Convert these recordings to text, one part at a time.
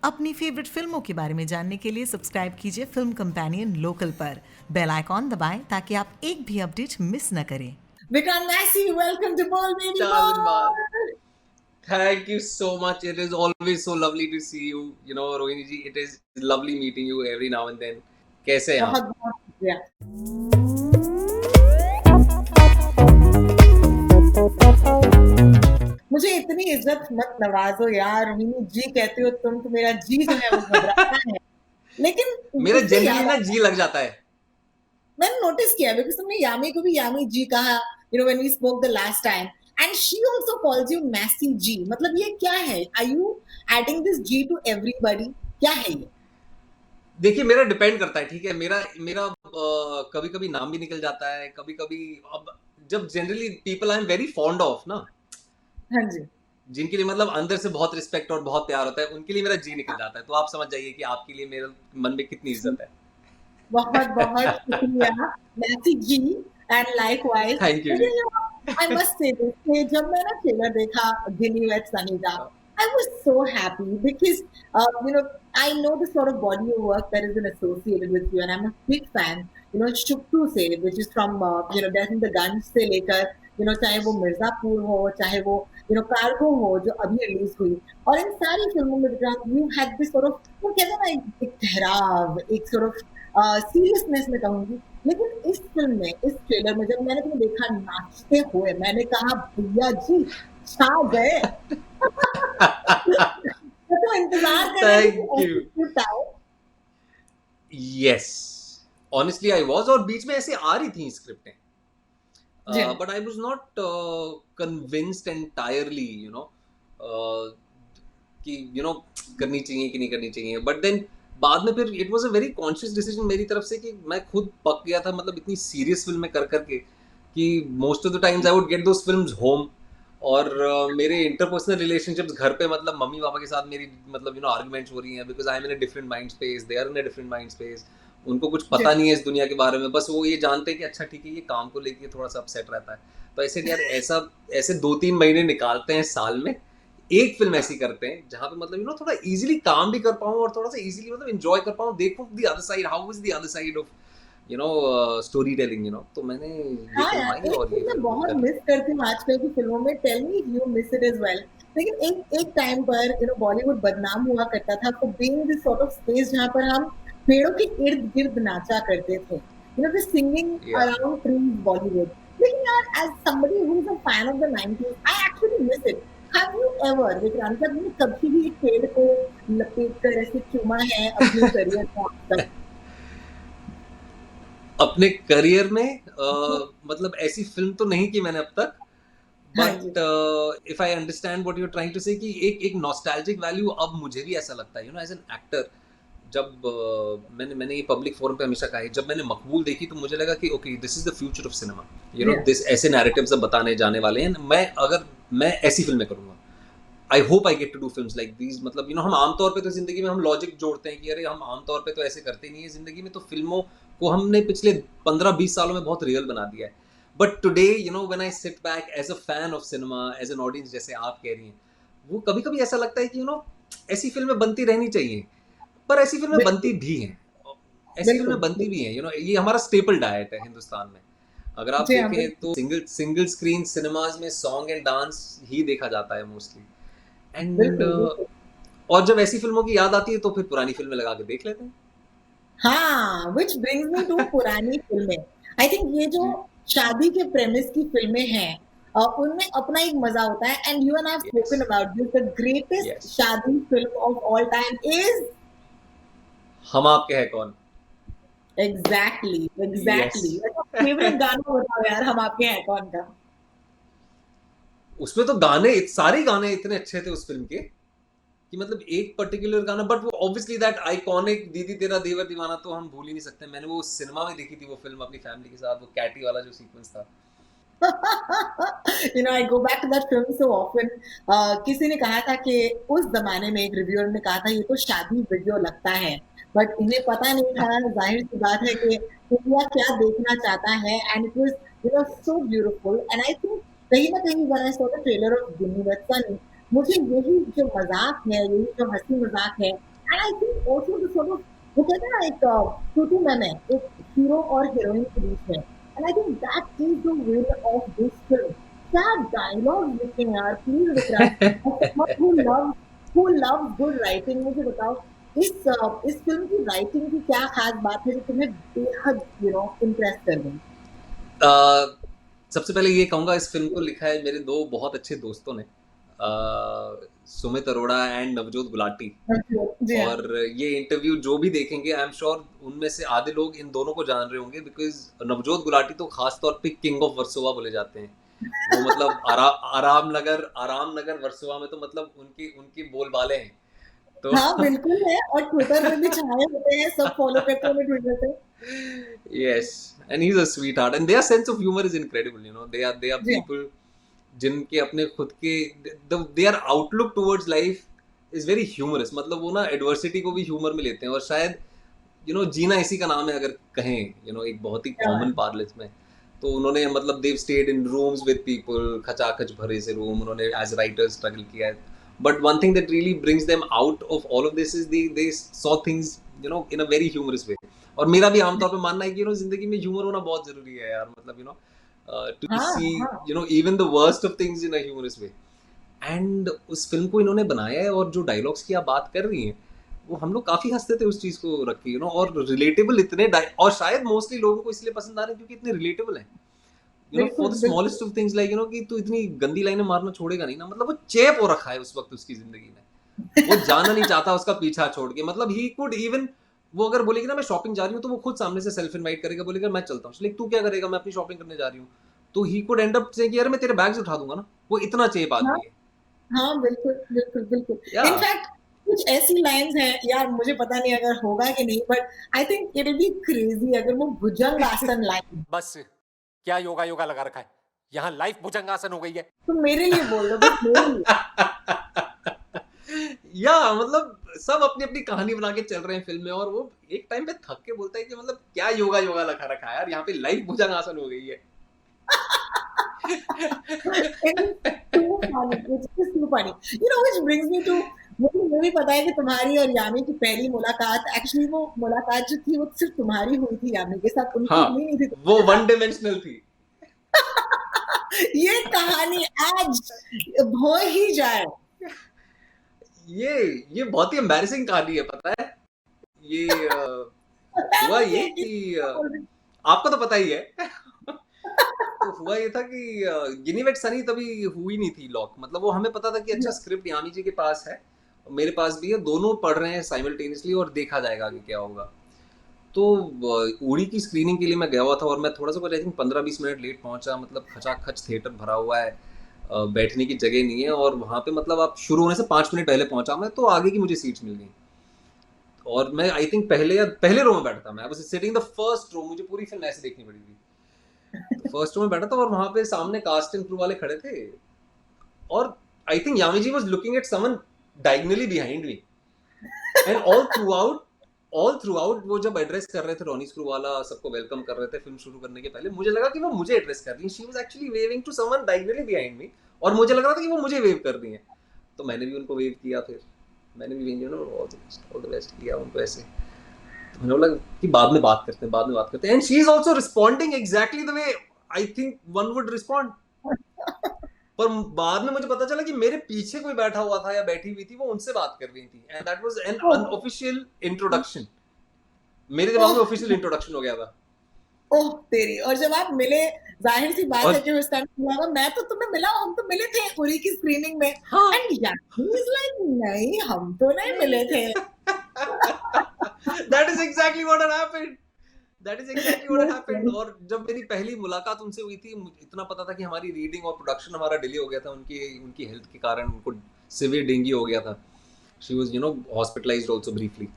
अपनी फेवरेट फिल्मों के बारे में जानने के लिए सब्सक्राइब कीजिए फिल्म कंपेनियन लोकल पर। बेल आइकॉन दबाएं ताकि आप एक भी अपडेट मिस न करें। Vikram Massey, welcome to Ball Baby Shahzad, Ball. thank you so much. It is always so lovely to see you. Rohini ji, it is lovely meeting you every now and then. कैसे हैं बहुत आप? बहुत शुक्रिया। मुझे इतनी इज्जत मत नवाजो यार, रोहिणी जी कहते हो तुम, तो मेरा जी जो है वो घबराता है। लेकिन मेरा इससे जनरली याद ना आया, जी लग जाता है। मैंने नोटिस किया बिकॉज तुमने यामी को भी यामी जी कहा, when we spoke the last time, and she also calls you Massey ji. मतलब ये क्या है? Are you adding this ji to everybody? क्या है ये? देखिए, मेरा डिपेंड करता है, ठीक है। मेरा मेरा कभी कभी नाम भी निकल जाता है, कभी कभी। अब जब generally people I am very fond of ना, हाँ जी, जिनके लिए मतलब अंदर से बहुत रिस्पेक्ट और बहुत प्यार होता है, उनके लिए मेरा जी निकल जाता है। तो आप समझ जाइए कि आपके लिए मेरे मन में कितनी इज्जत है। बहुत बहुत शुक्रिया मैसी जी, एंड लाइकवाइज। थैंक यू जी। लेकिन आई मस्ट से दिस कि जब मैंने ट्रेलर देखा गिनी विद सनीता, I was so happy because I know the sort of body of work that has been associated with you, and I'm a big fan. Shuktu se, which is from Death in the Gunj से लेकर चाहे वो मिर्जापुर हो, चाहे वो cargo हो जो अभी रिलीज हुई, और इन सारी फिल्मों में you had this sort of, वो कहते हैं ना, एक ठहराव, एक sort of सीरियसनेस में कहूंगी। लेकिन इस फिल्म में, इस ट्रेलर में जब मैंने तुम्हें देखा नाचते हुए, मैंने कहा भैया जी छा गए। तो इंतजार कर रहे थे थैंक कि यू। ऐसी स्क्रिप्ट आए। यस, ऑनेस्टली आई वाज, और बीच में ऐसे आ रही थी स्क्रिप्टें, जी but I was not convinced entirely, कि करनी चाहिए कि नहीं करनी चाहिए। बट देन बाद में फिर it was a very conscious decision मेरी तरफ से कि मैं खुद पक गया था, मतलब इतनी सीरियस फिल्में कर करके कि most of the times I would get those films home. और मेरे इंटरपर्सनल रिलेशनशिप्स घर पे, मतलब मम्मी पापा के साथ मेरी, मतलब आर्गुमेंट्स हो रही हैं because I am in a different mind space, they are in a different mind space. उनको कुछ जी पता नहीं है इस दुनिया के बारे में, बस वो ये जानते हैं कि अच्छा ठीक है, ये काम को लेके थोड़ा सा अपसेट रहता है। तो ऐसे यार, ऐसे 2-3 महीने निकालते हैं साल में, एक फिल्म ऐसी करते हैं जहाँ पे मतलब थोड़ा इजीली काम भी कर पाऊँ और थोड़ा सा इजीली मतलब एंजॉय कर पाऊँ, देखूँ the other side, how is the other side of story telling. तो मैंने ये हाँ फिल्म यार, आई एक और ये चीज मैं फिल्म बहुत कर ली। मिस करती हूँ आजकल की फिल्मों में, tell me you miss it as well. लेकिन एक एक टाइम पर बॉलीवुड बदनाम हुआ करता था for being this sort of space जहाँ पर हम पेड़ों के इर्द गिर्द नाचा करते थे, द सिंगिंग या अराउंड ट्रीज बॉलीवुड। लेकिन यार, as somebody who is a fan of the 90s, I actually miss it. Have you ever, Vikrant, तुमने कभी भी एक पेड़ को लपेट कर ऐसे चूमा है अपने करियर में आज तक? अपने करियर में मतलब ऐसी फिल्म तो नहीं की मैंने अब तक, हाँ जी, but if I understand what you are trying to say, कि एक नॉस्टैल्जिक वैल्यू अब मुझे भी ऐसा लगता है, एज एन एक्टर। जब मैंने ये पब्लिक फोरम पे हमेशा कहा है, जब मैंने मकबूल देखी तो मुझे लगा कि okay, this is the future of cinema, जी दिस ऐसे नैरेटिव्स अब बताने जाने वाले हैं। मैं ऐसी फिल्में करूंगा, I hope I get to do films like these. मतलब हम आमतौर पे तो जिंदगी में हम लॉजिक जोड़ते हैं कि अरे हम आमतौर पे तो ऐसे करते नहीं है जिंदगी में, तो फिल्मों को हमने पिछले 15-20 सालों में बहुत रियल बना दिया है। But today when I sit back as a fan of cinema, as an audience, जैसे आप कह रही हैं, वो कभी कभी ऐसा लगता है कि ऐसी फिल्में बनती रहनी चाहिए। पर ऐसी फिल्में बिल्कुल बनती भी हैं, ऐसी फिल्में बिल्कुल बनती भी हैं। ये हमारा स्टेपल डाइट है हिंदुस्तान में। अगर आप जी हाँ, देखें तो सिंगल सिंगल स्क्रीन सिनेमाज में सॉन्ग एंड डांस ही देखा जाता है मोस्टली। एंड बिल्कुल, बिल्कुल। और जब ऐसी फिल्मों की याद आती है तो फिर पुरानी फिल्में लगा के देख लेते हैं। हाँ, व्हिच ब्रिंग्स मी टू पुरानी फ़िल्में। आई थिंक ये जो जी, शादी के प्रेमिस की फ़िल्में हैं, उनमें अपना एक मज़ा होता है, and you and I have yes, spoken about this, the greatest yes. शादी film of all time is Hum Aapke Hain Kaun. Exactly, yes. Exactly. अच्छा, फ़ेवरेट गाना बताओ यार, हम आपके हैं कौन का? उसमें तो सारे गाने इतने अच्छे थे उस फिल्म के कि मतलब एक पर्टिकुलर गाना, बट वो ऑब्वियसली दैट आइकॉनिक दीदी तेरा देवर दीवाना तो हम भूल ही नहीं सकते। मैंने वो सिनेमा में देखी थी वो फिल्म अपनी फैमिली के साथ, वो कैटी वाला जो सीक्वेंस था। I go back to that film so often. किसी ने कहा था कि उस ज़माने में, एक रिव्यूअर ने कहा था, ये तो शादी वीडियो लगता है। बट इन्हें पता नहीं था, ज़ाहिर-सी बात है कि इंडिया क्या देखना चाहता है, and it was so beautiful, and I think कहीं न कहीं when I saw the trailer of Ginni with Sunny, मुझे यही जो मज़ाक है, यही जो हँसी-मज़ाक है, And I think also the sort of, वो कहते हैं ना एक टू मैन है, एक हीरो और हीरोइन के बीच में, and I think that is the win of this film. क्या डायलॉग लिखे हैं यार, please Vikrant, who loves good writing, मुझे बताओ इस फिल्म की राइटिंग की क्या खास बात है जो तुम्हें बेहद इम्प्रेस कर गई? सबसे पहले ये कहूँगा, इस फिल्म को लिखा है मेरे दो बहुत अच्छे दोस्तों ने, सुमित अरोड़ा एंड नवजोत गुलाटी। और ये इंटरव्यू जो भी देखेंगे, आई एम श्योर उनमें से आधे लोग इन दोनों को जान रहे होंगे, बिकॉज नवजोत गुलाटी तो खास तौर पे किंग ऑफ वर्सोवा बोले जाते हैं। वो मतलब आराम नगर वर्सोवा में तो मतलब उनकी बोलबाले हैं। तो हाँ बिल्कुल है, और ट्विटर पे भी छाए होते हैं, सब फॉलो करते हैं ट्विटर पे। Yes, and he's a sweetheart, and their sense of humor is incredible. You know, they are people जिनके अपने खुद के their outlook towards life is very humorous. मतलब वो ना एडवर्सिटी को भी ह्यूमर में लेते हैं, और शायद जीना इसी का नाम है अगर कहें, एक बहुत ही कॉमन पार्लेंस में। तो उन्होंने मतलब they've stayed in rooms with people, खचाखच भरे से रूम, उन्होंने as writers struggle किया है। But one thing that really brings them out of all of this is they saw things in a very humorous way. और मेरा भी आमतौर पे मानना है कि जिंदगी में ह्यूमर होना बहुत जरूरी है यार, मतलब to see even the worst of things in a humorous way. And उस फिल्म को इन्होंने बनाया है, और जो डायलॉग्स की आप बात कर रही हैं वो हम लोग काफी हंसते थे उस चीज को रख के, और रिलेटेबल इतने, और शायद मोस्टली लोगों को इसलिए पसंद आ रहे हैं क्योंकि इतने रिलेटेबल हैं। For the smallest of things like कि तू इतनी गंदी लाइनें मारना छोड़ेगा नहीं ना, मतलब वो चेप हो रखा है उस वक्त उसकी जिंदगी में, वो जाना नहीं चाहता उसका पीछा छोड़ के। मतलब ही कुड इवन, वो अगर बोलेगी ना मैं शॉपिंग जा रही हूँ, तो वो खुद सामने से सेल्फ इनवाइट करेगा, बोलेगा मैं चलता हूँ, लेकिन तू क्या करेगा, मैं अपनी शॉपिंग करने जा रही हूँ, तो ही कुड एंड अप से कि यार मैं तेरे बैग्स उठा दूंगा ना। वो इतना चेप आदमी है। हाँ बिल्कुल बिल्कुल बिल्कुल। इनफैक्ट कुछ ऐसी लाइंस हैं यार, मुझे पता नहीं अगर होगा कि नहीं, but I think it will be crazy अगर वो भुजंगासन लाइन, बस क्या योगा योगा लगा रखा है, यहाँ लाइफ भुजंगासन हो गई है। तो मेरे लिए बोल दो, बस मेरे लिए। या मतलब सब अपनी अपनी कहानी बना के चल रहे हैं फिल्म में, और वो एक टाइम पे थक के बोलता है कि मतलब क्या योगा योगा लगा रखा है यार, यहाँ पे लाइफ भुजंगासन हो गई है। which brings me to, मुझे भी पता है कि तुम्हारी और यामी की पहली मुलाकात, एक्चुअली वो मुलाकात जो थी वो सिर्फ तुम्हारी हुई थी यामी के साथ, उनकी नहीं थी। वो वन डायमेंशनल थी। ये कहानी आज हो ही जाए। ये बहुत ही एम्बैरेसिंग कहानी है, पता है। ये हुआ ये कि आपको तो पता ही है। तो हुआ ये था कि गिनीवेट सनी तभी हुई नहीं थी लॉक, मतलब वो हमें पता था कि अच्छा स्क्रिप्ट यामी जी के पास है, मेरे पास भी है, दोनों पढ़ रहे हैं साइमल्टेनियसली और देखा जाएगा आगे क्या होगा। तो उड़ी की स्क्रीनिंग के लिए मैं गया हुआ था, और मैं थोड़ा सा कुछ आई थिंक 15-20 मिनट लेट पहुंचा, मतलब खचाखच थिएटर भरा हुआ है, बैठने की जगह नहीं है, और वहाँ पे मतलब आप शुरू होने से 5 मिनट पहले पहुंचा मैं, तो आगे की मुझे सीट्स मिल गई, और मैं आई थिंक पहले रो में बैठा था। मैं was sitting the first row, मुझे पूरी फिल्म ऐसे देखनी पड़ी थी, तो फर्स्ट रो में बैठा था, और वहाँ पे सामने कास्ट एंड क्रू वाले खड़े थे, और I think Yami ji was looking at someone diagonally behind me, and all throughout वो जब एड्रेस कर रहे थे, रॉनी स्क्रू वाला सबको वेलकम कर रहे थे फिल्म शुरू करने के पहले, मुझे लगा कि वो मुझे एड्रेस कर रही है। She was actually waving to someone diagonally behind me, और मुझे लग रहा था कि वो मुझे वेव कर रही है, तो मैंने भी उनको वेव किया, फिर मैंने भी ऑल द बेस्ट किया उनको ऐसे। तो मैंने बोला कि बाद में बात करते हैं, and she is also responding exactly the way I think one would respond. पर बाद में मुझे पता चला कि मेरे पीछे कोई बैठा हुआ था या बैठी हुई थी, वो उनसे बात कर रही थी, and that was an unofficial introduction. मेरे दिमाग में ऑफिशियल इंट्रोडक्शन हो गया था। ओह तेरी, और जब आप मिले, जाहिर सी बात है कि उस टाइम लगा मैं तो तुम्हें मिला, हम तो मिले थे उरी की स्क्रीनिंग में, एंड यामी इज लाइक नहीं हम तो नहीं मिले थे। That is exactly what had happened. और जब मेरी पहली मुलाकात उनसे हुई थी, इतना पता था कि हमारी रीडिंग और प्रोडक्शन हमारा डिले हो गया था, उनकी हेल्थ के कारण, उनको सिवियर डेंगू हो गया था। She was hospitalised also briefly.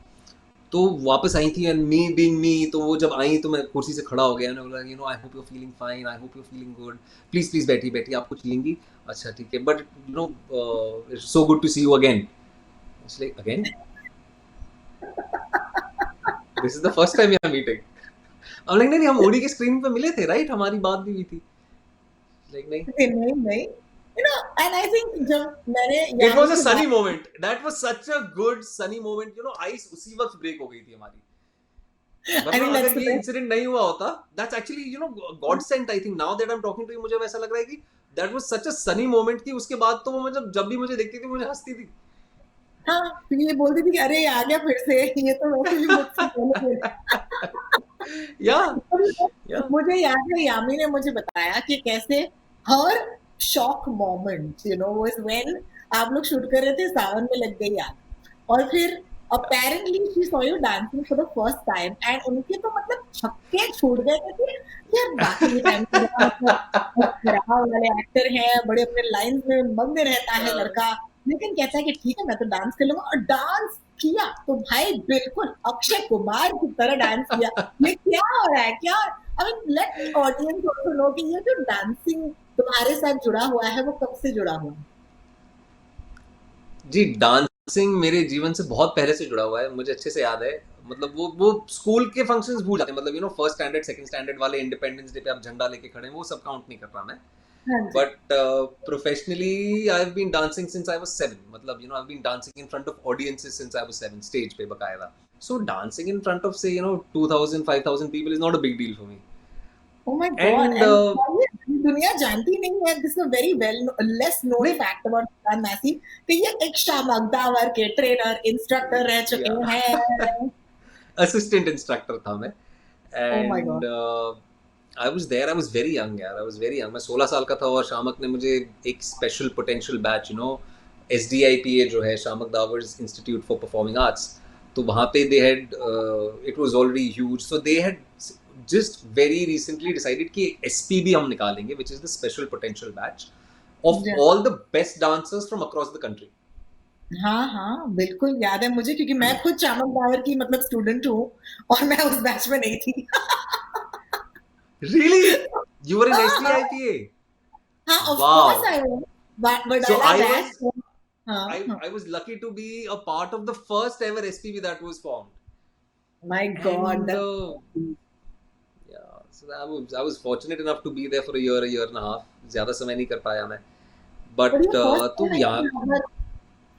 तो वापस आई थी, एंड मी बीइंग मी, तो वो जब आई तो मैं कुर्सी से खड़ा हो गया, मैंने बोला I hope you are feeling fine, I hope you are feeling good, please बैठिए, आप कुछ लेंगी? अच्छा ठीक है, but it's so good to see you again. Again this is the first time we are meeting. I'm like, नहीं हम OD की स्क्रीन पे मिले थे, राइट? हमारी बात भी हुई थी। Like, नहीं, you know and I think जब मैंने It was यामी a से sunny बात moment. That was such a good sunny moment. You know, ice उसी वक्त break हो गई थी हमारी. आई वरना थिंक दैट्स अगर द ये बेस्ट। इंसिडेंट नहीं हुआ होता, that's actually God sent. I think now that I'm talking to you, मुझे वैसा लग रहा है कि that was such a sunny moment कि उसके बाद तो वो मतलब जब भी मुझे देखती थी मुझे हंसती थी. हाँ, फिर ये बोलती थी कि अरे ये आ गया फिर से, ये तो वैसे भी मुझसे पहले Yeah, yeah. मुझे याद है यामी ने मुझे बताया कि कैसे हर शॉक मोमेंट वाज व्हेन आप लोग शूट कर रहे थे, सावन में लग गई आग, और फिर apparently she saw you dancing for the first time and उनके तो मतलब छक्के छूट गए थे कि यार बाकी टाइम पे बड़ा मतलब खराब वाले एक्टर हैं, बड़े अपने लाइंस में मग्न रहता है लड़का, लेकिन कहता है कि ठीक है मैं तो डांस कर लूंगा, और डांस किया तो भाई बिल्कुल अक्षय कुमार की तरह डांस किया। ये क्या हो रहा है क्या? I mean let the audience also know कि ये जो डांसिंग तुम्हारे साथ जुड़ा हुआ है वो कब से जुड़ा हुआ है? जी, डांसिंग मेरे जीवन से बहुत पहले से जुड़ा हुआ है, मुझे अच्छे से याद है। मतलब वो स्कूल के फंक्शंस भूल जाते हैं, मतलब फर्स्ट स्टैंडर्ड सेकंड स्टैंडर्ड वाले इंडिपेंडेंस डे पे आप झंडा लेके खड़े हैं, वो सब काउंट नहीं कर रहा मैं। हाँ जी। But professionally I have been dancing since I was 7, मतलब I have been dancing in front of audiences since I was 7, stage पे बकायदा। So dancing in front of say 2000 5000 people is not a big deal for me. Oh my God! And And दुनिया जानती नहीं है, this is a very less known नहीं, fact about Vikrant Massey कि ये एक शामक दावर के ट्रेनर इंस्ट्रक्टर रह चुके या हैं। असिस्टेंट इंस्ट्रक्टर था मैं। Oh my and God! I was there, I was very young यार, आई वाज वेरी यंग। मैं 16 साल का था और शामक ने मुझे एक स्पेशल पोटेंशियल बैच, SDIPA जो है, शामक दावर्स इंस्टीट्यूट फॉर परफॉर्मिंग आर्ट्स, तो वहाँ पे they had, it was already huge, so they had just very recently decided कि SPB हम निकालेंगे, which is the special potential batch of Yeah. All the best dancers from across the country. हाँ हाँ बिल्कुल याद है मुझे, क्योंकि मैं खुद शामक दावर की मतलब स्टूडेंट हूँ और मैं उस बैच में नहीं थी। Really? You were in हाँ हाँ SDIPA? हाँ, of course Wow. I was, but So I that was हाँ I हाँ, I was lucky to be a part of the first ever SPB that was formed. my God, And that yeah, so I was fortunate enough to be there for a year and a half. ज़्यादा समय नहीं कर पाया मैं. but But ये first तो time है यहाँ, कि अगर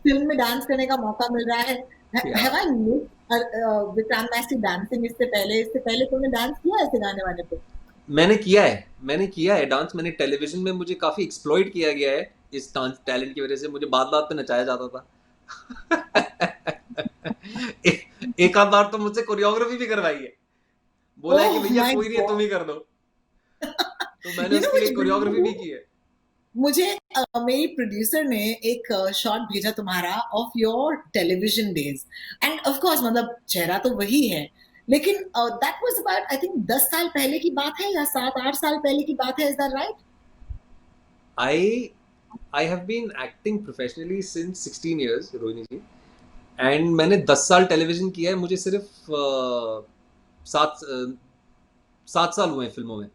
फिल्म में डांस करने का मौका मिल रहा है। yeah, have I missed Vikrant Massey dancing? इससे पहले तुमने डांस किया ऐसे गाने वाने पे? मैंने किया है डांस। मैंने टेलीविजन में, मुझे काफी एक्सप्लॉइट किया गया है इस डांस टैलेंट की वजह से। मुझे बात बात पे नचाया जाता था। एक आध बार तो मुझसे कोरियोग्राफी भी करवाई है। बोला है कि ओह भैया माय कोई नहीं है, तुम गॉड! ही कर दो। तो मैंने यू नो उसके लिए व्हिच कोरियोग्राफी भी की है। मुझे मेरी प्रोड्यूसर ने एक शॉट भेजा तुम्हारा of your television days, end of course मतलब चेहरा तो वही है, लेकिन that was about I think 10 साल पहले की बात है या 7-8 साल पहले की बात है, is that right? I I have been acting professionally since 16 years, Rohini ji. And मैंने 10 साल टेलीविजन किया है। मुझे सिर्फ 7 साल हुए हैं फिल्मों में।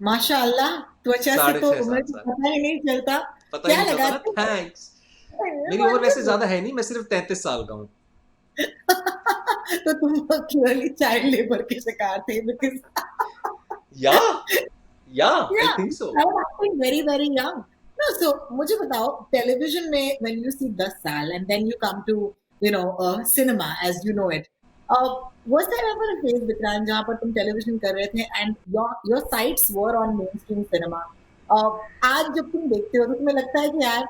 माशाल्लाह, त्वचा से साढ़े तो छह उम्र सात का साल पता ही नहीं चलता। पता ही क्या नहीं चलता ना। लगाते हो? थैंक्स। मेरी उम्र वैसे ज्यादा है नहीं, मैं सिर्फ 33 साल का हूँ। तो तुम क्लियरली चाइल्ड लेबर के शिकार थे, बिकॉज या या आई yeah, think so. I was acting very, very young. No, so मुझे बताओ टेलीविजन में when you see 10 साल and then you come to cinema as you know it. Was there ever a phase Vikrant जहाँ पर तुम television कर रहे थे and your sights were on mainstream cinema? आज जब तुम देखते हो तो तुम्हें लगता है कि यार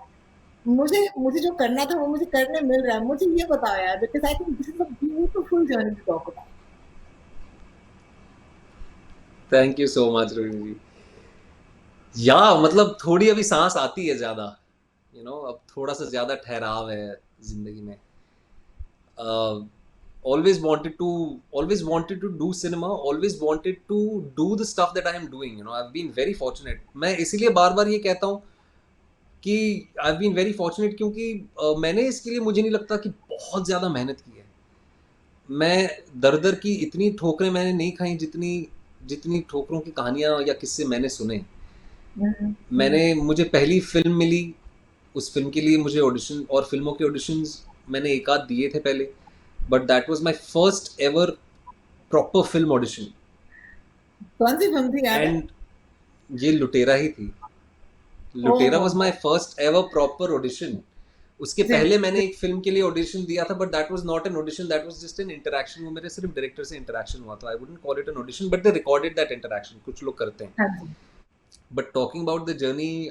मुझे मुझे जो करना था वो मुझे करने मिल रहा है। मुझे ये बताओ यार, because I think this is a beautiful journey to talk about. Thank you so much Rohini ji. या मतलब थोड़ी अभी सांस आती है ज्यादा, अब थोड़ा सा ज्यादा ठहराव है जिंदगी में। always wanted to do cinema, always wanted to do the stuff that I am doing. I've been very fortunate. मैं इसीलिए बार बार ये कहता हूँ कि I've been very fortunate, क्योंकि मैंने इसके लिए, मुझे नहीं लगता कि बहुत ज़्यादा मेहनत की है। मैं दर दर की इतनी ठोकरें मैंने नहीं खाई जितनी जितनी ठोकरों की कहानियाँ या किस्से मैंने सुने। मुझे पहली फिल्म मिली, उस फिल्म के लिए मुझे ऑडिशन, और फिल्मों के ऑडिशंस मैंने एक आध दिए थे पहले, but that was my first ever proper film audition. कौन सी फिल्म थी याद है? एंड ये लुटेरा ही थी। लुटेरा was oh my first ever proper audition. उसके जी पहले मैंने एक फिल्म के लिए ऑडिशन दिया था, but that was not an audition, that was just an interaction. वो मेरे सिर्फ डायरेक्टर से इंटरेक्शन हुआ था. I wouldn't call it an audition, but they recorded that interaction. कुछ लोग करते हैं. हाँ जी but talking about the journey,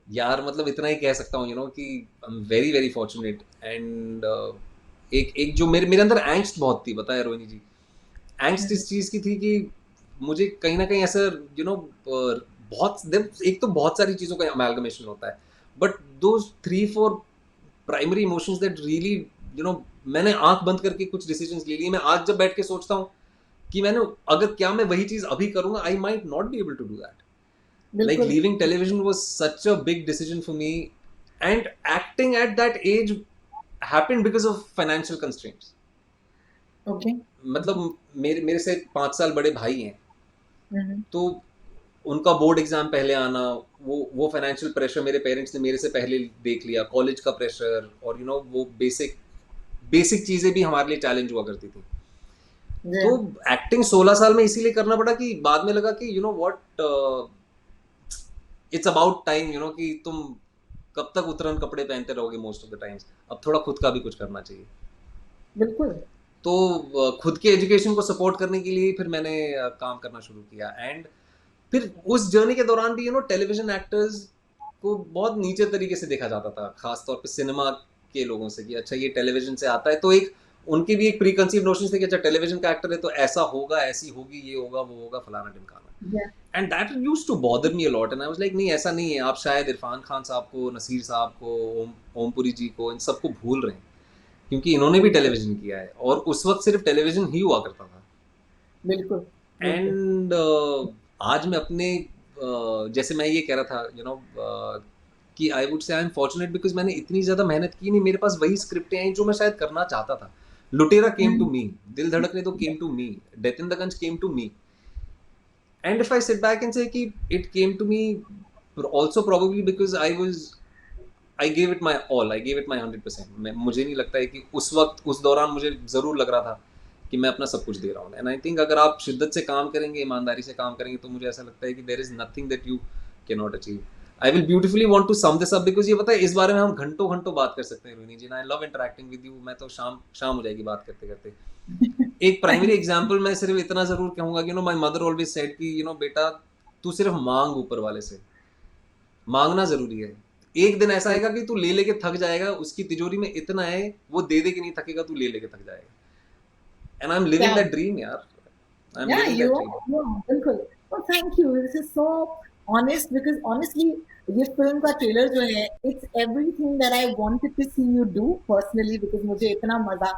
यार मतलब इतना ही कह सकता हूँ कि I am very very fortunate. And एक एक जो मेरे मेरे अंदर एंग्स्ट बहुत थी, बताया रोहिणी जी. एंग्स्ट इस चीज़ की थी कि मुझे कहीं ना कहीं ऐसा एक तो बहुत सारी चीज़ों का अमेलगमेशन होता है, बट दो 3-4 प्राइमरी इमोशंस दैट रियली मैंने आंख बंद करके कुछ डिसीजंस ले लिए. मैं आज जब बैठ के सोचता हूँ कि क्या मैं वही चीज़ अभी करूंगा, I might not be able to do that. Like बिल्कुल leaving television was such a big decision for me, and acting at that age happened because of financial constraints. Okay मतलब मेरे मेरे से 5 साल बड़े भाई हैं, हम्म तो उनका बोर्ड एग्जाम पहले आना, वो फाइनेंशियल प्रेशर मेरे पेरेंट्स ने मेरे से पहले देख लिया. कॉलेज का प्रेशर, और वो बेसिक बेसिक चीजें भी हमारे लिए चैलेंज हुआ करती थी. जी तो एक्टिंग 16 साल में इसीलिए करना पड़ा कि बाद में लगा कि व्हाट, इट्स अबाउट टाइम कि तुम कब तक उतरन कपड़े पहनते रहोगे मोस्ट ऑफ द टाइम्स. अब थोड़ा खुद का भी कुछ करना चाहिए. बिल्कुल तो खुद के एजुकेशन को सपोर्ट करने के लिए फिर मैंने काम करना शुरू किया. एंड फिर उस जर्नी के दौरान भी टेलीविजन एक्टर्स को बहुत नीचे तरीके से देखा जाता था, खास तौर पे सिनेमा के लोगों से, कि अच्छा ये टेलीविजन से आता है, तो एक उनकी भी एक प्री कंसीव नोशन थे कि अच्छा टेलीविजन का एक्टर है तो ऐसा होगा, ऐसी होगी, ये होगा, वो होगा, फलाना ढिमकाना. Yeah. And that used to bother me a lot. And I was like नहीं, ऐसा नहीं है. आप शायद इरफान खान साहब को, नसीर साहब को, ओमपुरी जी को, इन सबको भूल रहे हैं, क्योंकि इन्होंने भी टेलीविजन किया है, और उस वक्त सिर्फ टेलीविजन ही हुआ करता था. बिल्कुल बिल्कुल एंड आज मैं अपने जैसे मैं ये कह रहा था कि I would say I am fortunate because मैंने इतनी ज़्यादा मेहनत की नहीं. मेरे पास वही स्क्रिप्टें आई जो मैं शायद करना चाहता था. लुटेरा केम टू हम्म मी, दिल धड़कने तो came to me, death in the Gunj came to me. And if I sit back and say कि it came to me also probably because I gave it my all, I gave it my 100%. मुझे नहीं लगता है कि उस वक्त उस दौरान मुझे ज़रूर लग रहा था कि मैं अपना सब कुछ दे रहा हूँ. एंड आई थिंक अगर आप शिद्दत से काम करेंगे, ईमानदारी से काम करेंगे, तो मुझे ऐसा लगता है कि there is nothing that you can not achieve. I will beautifully want to sum this up because ये पता है, इस बारे में हम घंटों घंटों बात कर सकते हैं Rohini ji. I love interacting with you. मैं तो शाम हो जाएगी बात करते करते. एक प्राइमरी एग्जांपल मैं सिर्फ इतना जरूर कहूंगा कि माय मदर ऑलवेज सेड कि बेटा तू सिर्फ मांग ऊपर वाले से. मांगना जरूरी है. एक दिन ऐसा आएगा कि तू ले लेके थक जाएगा, उसकी तिजोरी में इतना है, वो दे दे के नहीं थकेगा, तू ले लेके थक जाएगा. And I am living Yeah. That dream यार. I am Yeah, living you that are. Dream. You are. बिल्कुल. Well, thank you. This is so honest because honestly, ये फिल्म का ट्रेलर जो है, it's everything that I wanted to see you do personally because मुझे इतना मजा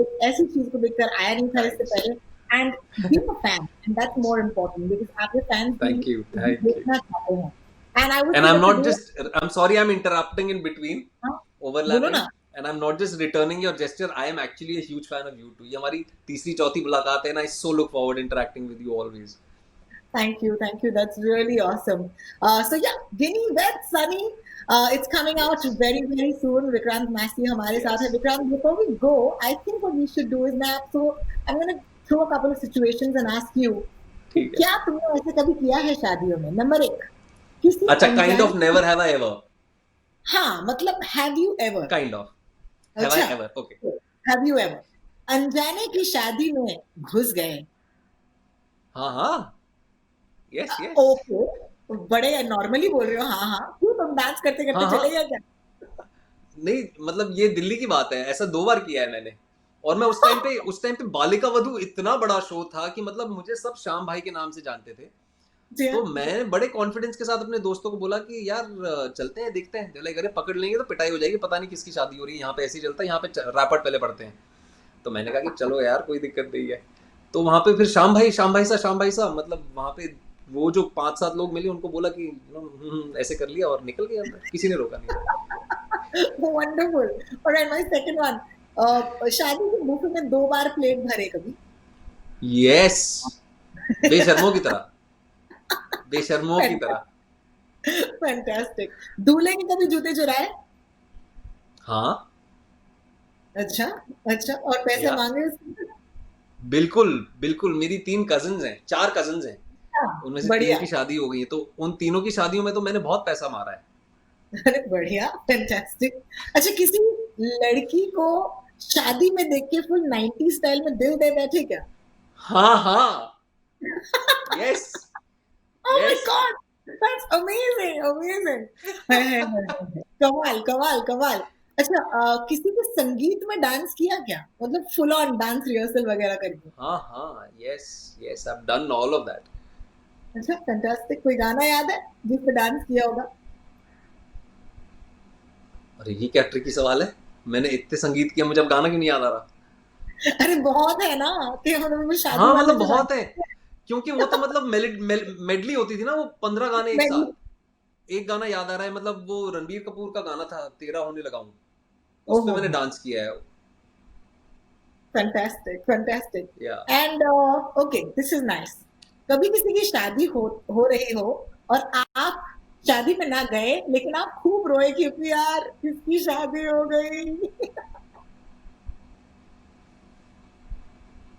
एक ऐसी चीज को देखकर आया नहीं था इससे पहले. And being a fan, and that's more important because आपके fans भी Thank you, thank you. देखना चाहते हैं. And I would And say I'm that not today, just, I'm sorry I'm interrupting in between, हाँ, बोलो overlapping, ना. and I'm not just returning your gesture. I am actually a huge fan of you too. ये हमारी तीसरी चौथी मुलाकात है, and I so look forward interacting with you always. Thank you, thank you. That's really awesome. So yeah, Ginny Wet Sunny. It's coming out very, very soon. Vikrant Massey हमारे साथ है. Vikrant, before we go, I think what we should do is now. So I'm going to throw a couple of situations and ask you. कि ठीक है. क्या तुमने ऐसे कभी किया है शादियों में? नंबर 1, किसी अच्छा, kind अनजाने, of never have I ever. हाँ मतलब have you ever? Kind of. Have I अच्छा, ever? Okay. have you ever? अनजाने की शादी में घुस गए. हाँ हाँ. Yes yes. ओके, बड़े नॉर्मली बोल रहे हो. हाँ हाँ, क्यों तुम डांस करते करते हाँ, हाँ. चले गए क्या? नहीं मतलब ये दिल्ली की बात है, ऐसा 2 बार किया है मैंने. और मैं उस टाइम पे बालिका वधू इतना बड़ा शो था कि मतलब मुझे सब श्याम भाई के नाम से जानते थे. जी तो हाँ. मैंने बड़े कॉन्फिडेंस के साथ अपने दोस्तों को बोला कि यार चलते हैं, देखते हैं. लाइक अरे पकड़ लेंगे तो पिटाई हो जाएगी, पता नहीं किसकी शादी हो रही है, यहाँ पे ऐसे ही चलता है, यहाँ पे रैपट पहले पढ़ते हैं. तो मैंने कहा कि चलो यार कोई दिक्कत नहीं है. तो वहाँ पे फिर श्याम भाई सा मतलब वहाँ पे वो जो 5-7 लोग मिले, उनको बोला कि ऐसे कर लिया और निकल गया अंदर. किसी ने रोका नहीं. Wonderful. All right, my second one. शादी के बुफे में 2 बार प्लेट भरे कभी? यस, बेशर्मों की तरह. बेशर्मों की तरह. Fantastic. दूल्हे के कभी जूते चुराए? हाँ अच्छा, अच्छा. और पैसे या मांगे उससे? बिल्कुल बिल्कुल. मेरी 3 कजिन्स हैं, 4 कजिन्स हैं. उनमें से 3 बढ़िया। की शादी हो गई है, तो उन तीनों की शादियों में तो मैंने बहुत पैसा मारा है। अरे बढ़िया, फैंटास्टिक। अच्छा, किसी लड़की को शादी में देख के फुल 90 स्टाइल में दिल दे बैठे क्या? हाँ हाँ, yes Oh my yes. God, that's amazing, amazing. कमाल, कमाल, कमाल। अच्छा, किसी के संगीत में डांस किया क्या? मतलब फुल ऑन डांस रिहर्सल वगैरह करके? हाँ हाँ, yes yes, I have done all of that. अच्छा, फैंटास्टिक। कोई गाना याद है जिस पे डांस किया होगा? अरे ये क्या ट्रिकी सवाल है, मैंने इतने संगीत किया, मुझे अब गाना क्यों नहीं याद आ रहा। अरे बहुत है ना, कि हम शादी हाँ वाले मतलब जो बहुत है, गाने। क्योंकि वो तो मतलब मेडली होती थी ना, वो 15 गाने एक नहीं, साथ। एक गाना याद आ रहा है, मतलब वो रणबीर कपूर का गाना था, तेरा होने लगा हूँ, उस पे ओहो, मैंने डांस किया है। Fantastic, fantastic. या and okay, this is nice. कभी किसी की शादी हो रही हो और आप शादी में ना गए, लेकिन आप खूब रोए क्योंकि यार किसकी शादी हो गई।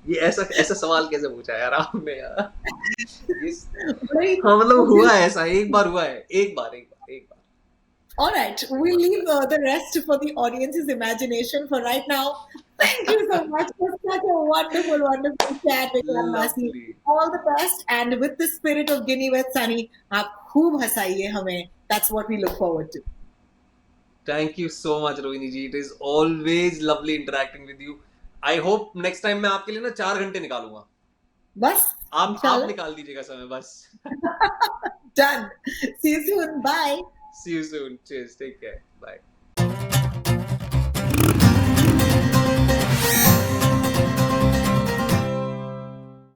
ये ऐसा ऐसा सवाल कैसे पूछा यार आपने यार। ये बड़ी हाँ मतलब वो हुआ दिल। है ऐसा, एक बार हुआ है, एक बार। All right, we'll leave the rest for the audience's imagination for right now. Thank you so much for such a wonderful, wonderful chat, Vikram Masi. Lovely. All the best, and with the spirit of Guinea with Sunny, आप खूब हंसाइए हमें. That's what we look forward to. Thank you so much Rohini ji, it is always lovely interacting with you. I hope next time मैं आपके लिए ना 4 घंटे निकालूंगा। बस, आप इंशाल्लाह. निकाल दीजिएगा समय बस। Done. See you soon. Bye. See you soon. Cheers. Take care. Bye.